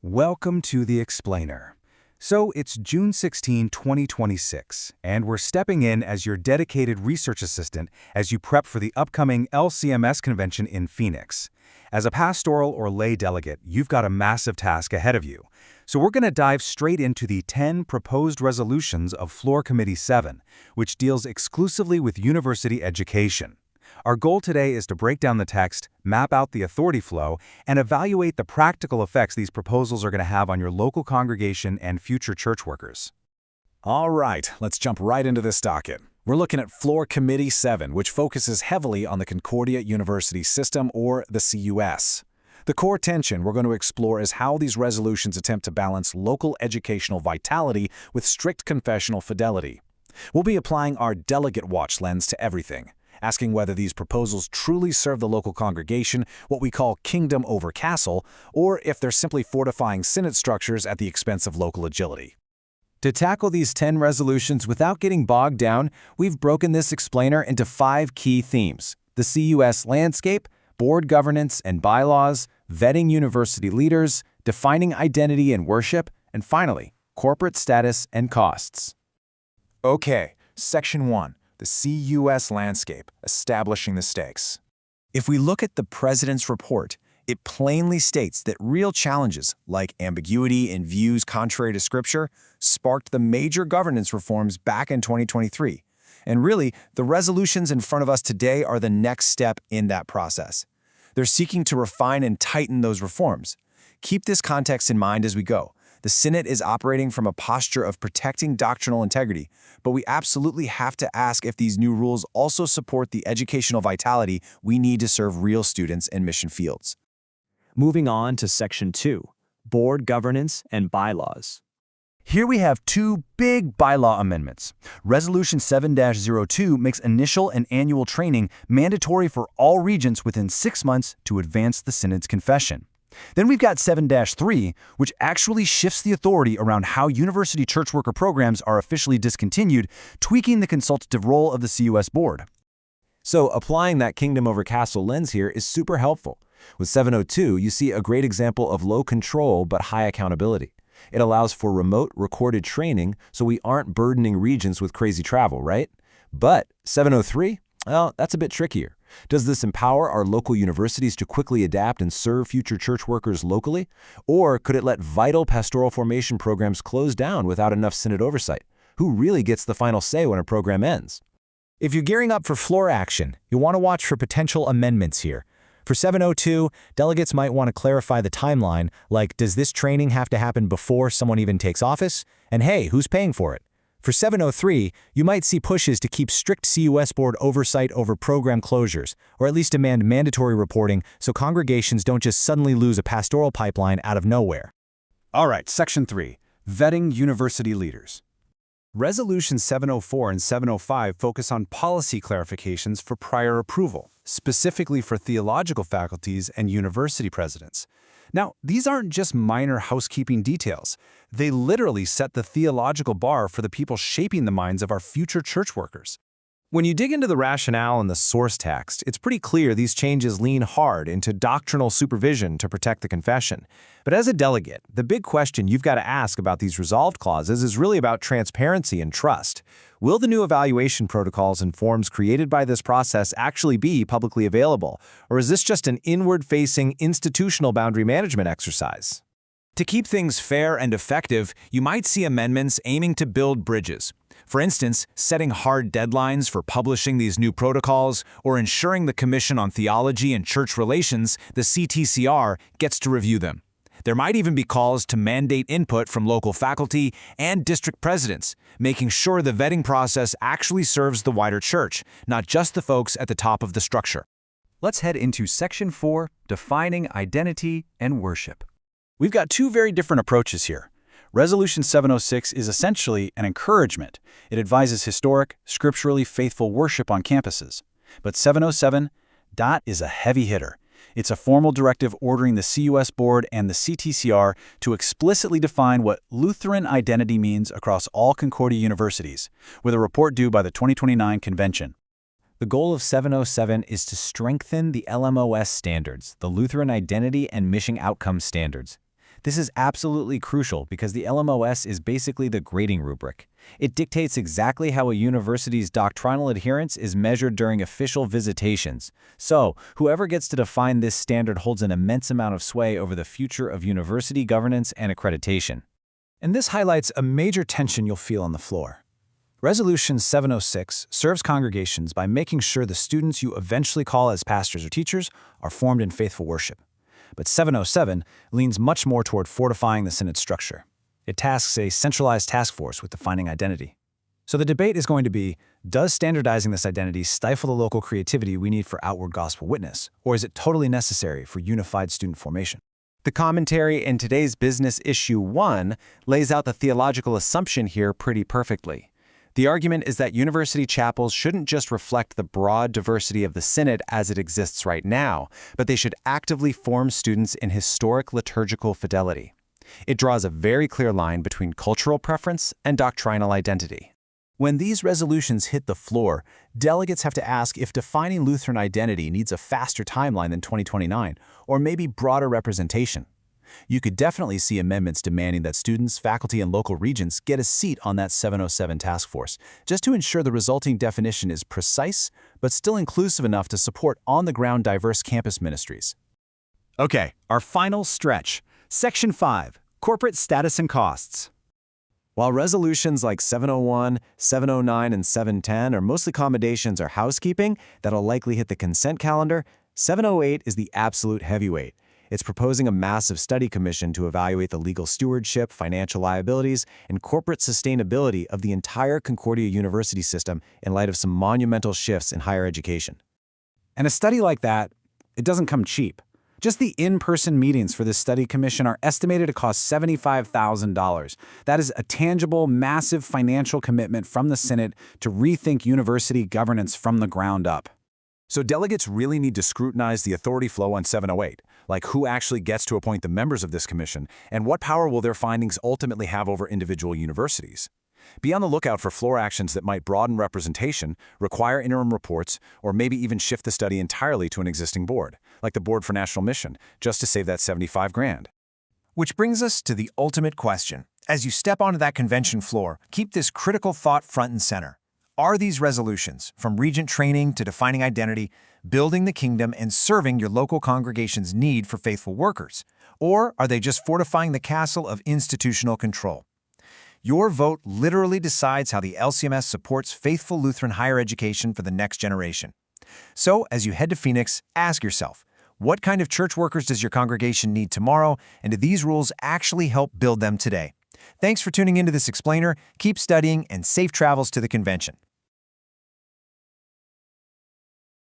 Welcome to The Explainer. So it's June 16, 2026, and we're stepping in as your dedicated research assistant as you prep for the upcoming LCMS Convention in Phoenix. As a pastoral or lay delegate, you've got a massive task ahead of you. So we're going to dive straight into the 10 proposed resolutions of Floor Committee 7, which deals exclusively with university education. Our goal today is to break down the text, map out the authority flow, and evaluate the practical effects these proposals are going to have on your local congregation and future church workers. All right, let's jump right into this docket. We're looking at Floor Committee 7, which focuses heavily on the Concordia University System, or the CUS. The core tension we're going to explore is how these resolutions attempt to balance local educational vitality with strict confessional fidelity. We'll be applying our delegate watch lens to everything, asking whether these proposals truly serve the local congregation, what we call kingdom over castle, or if they're simply fortifying synod structures at the expense of local agility. To tackle these 10 resolutions without getting bogged down, we've broken this explainer into 5 key themes: the CUS landscape, board governance and bylaws, vetting university leaders, defining identity and worship, and finally, corporate status and costs. Okay, Section 1. The CUS landscape, establishing the stakes. If we look at the President's report, it plainly states that real challenges, like ambiguity in views contrary to Scripture, sparked the major governance reforms back in 2023. And really, the resolutions in front of us today are the next step in that process. They're seeking to refine and tighten those reforms. Keep this context in mind as we go. The Synod is operating from a posture of protecting doctrinal integrity, but we absolutely have to ask if these new rules also support the educational vitality we need to serve real students in mission fields. Moving on to Section 2, Board Governance and Bylaws. Here we have 2 big bylaw amendments. Resolution 7-02 makes initial and annual training mandatory for all regents within 6 months to advance the Synod's confession. Then we've got 7-3, which actually shifts the authority around how university church worker programs are officially discontinued, tweaking the consultative role of the CUS board. So applying that kingdom over castle lens here is super helpful. With 702, you see a great example of low control but high accountability. It allows for remote recorded training so we aren't burdening regents with crazy travel, right? But 703, well, that's a bit trickier. Does this empower our local universities to quickly adapt and serve future church workers locally? Or could it let vital pastoral formation programs close down without enough synod oversight? Who really gets the final say when a program ends? If you're gearing up for floor action, you'll want to watch for potential amendments here. For 702, delegates might want to clarify the timeline, like, does this training have to happen before someone even takes office? And hey, who's paying for it? For 703, you might see pushes to keep strict CUS board oversight over program closures, or at least demand mandatory reporting so congregations don't just suddenly lose a pastoral pipeline out of nowhere. All right, Section 3, vetting university leaders. Resolution 704 and 705 focus on policy clarifications for prior approval, specifically for theological faculties and university presidents. Now, these aren't just minor housekeeping details. They literally set the theological bar for the people shaping the minds of our future church workers. When you dig into the rationale in the source text, it's pretty clear these changes lean hard into doctrinal supervision to protect the confession. But as a delegate, the big question you've got to ask about these resolved clauses is really about transparency and trust. Will the new evaluation protocols and forms created by this process actually be publicly available, or is this just an inward-facing institutional boundary management exercise? To keep things fair and effective, you might see amendments aiming to build bridges. For instance, setting hard deadlines for publishing these new protocols, or ensuring the Commission on Theology and Church Relations, the CTCR, gets to review them. There might even be calls to mandate input from local faculty and district presidents, making sure the vetting process actually serves the wider church, not just the folks at the top of the structure. Let's head into Section 4, defining identity and worship. We've got 2 very different approaches here. Resolution 706 is essentially an encouragement. It advises historic, scripturally faithful worship on campuses. But 707, that is a heavy hitter. It's a formal directive ordering the CUS board and the CTCR to explicitly define what Lutheran identity means across all Concordia universities, with a report due by the 2029 Convention. The goal of 707 is to strengthen the LMOS standards, the Lutheran Identity and Mission Outcomes Standards. This is absolutely crucial because the LMOS is basically the grading rubric. It dictates exactly how a university's doctrinal adherence is measured during official visitations. So, whoever gets to define this standard holds an immense amount of sway over the future of university governance and accreditation. And this highlights a major tension you'll feel on the floor. Resolution 706 serves congregations by making sure the students you eventually call as pastors or teachers are formed in faithful worship. But 707 leans much more toward fortifying the synod structure. It tasks a centralized task force with defining identity. So the debate is going to be, does standardizing this identity stifle the local creativity we need for outward gospel witness, or is it totally necessary for unified student formation? The commentary in today's Business Issue 1 lays out the theological assumption here pretty perfectly. The argument is that university chapels shouldn't just reflect the broad diversity of the synod as it exists right now, but they should actively form students in historic liturgical fidelity. It draws a very clear line between cultural preference and doctrinal identity. When these resolutions hit the floor, delegates have to ask if defining Lutheran identity needs a faster timeline than 2029, or maybe broader representation. You could definitely see amendments demanding that students, faculty, and local regents get a seat on that 707 task force, just to ensure the resulting definition is precise, but still inclusive enough to support on-the-ground diverse campus ministries. Okay, our final stretch. Section 5, Corporate Status and Costs. While resolutions like 701, 709, and 710 are mostly accommodations or housekeeping that'll likely hit the consent calendar, 708 is the absolute heavyweight. It's proposing a massive study commission to evaluate the legal stewardship, financial liabilities, and corporate sustainability of the entire Concordia University system in light of some monumental shifts in higher education. And a study like that, it doesn't come cheap. Just the in-person meetings for this study commission are estimated to cost $75,000. That is a tangible, massive financial commitment from the Synod to rethink university governance from the ground up. So delegates really need to scrutinize the authority flow on 708, like who actually gets to appoint the members of this commission, and what power will their findings ultimately have over individual universities. Be on the lookout for floor actions that might broaden representation, require interim reports, or maybe even shift the study entirely to an existing board, like the Board for National Mission, just to save that $75,000. Which brings us to the ultimate question. As you step onto that convention floor, keep this critical thought front and center. Are these resolutions, from regent training to defining identity, building the kingdom and serving your local congregation's need for faithful workers? Or are they just fortifying the castle of institutional control? Your vote literally decides how the LCMS supports faithful Lutheran higher education for the next generation. So, as you head to Phoenix, ask yourself, what kind of church workers does your congregation need tomorrow, and do these rules actually help build them today? Thanks for tuning into this explainer. Keep studying, and safe travels to the convention.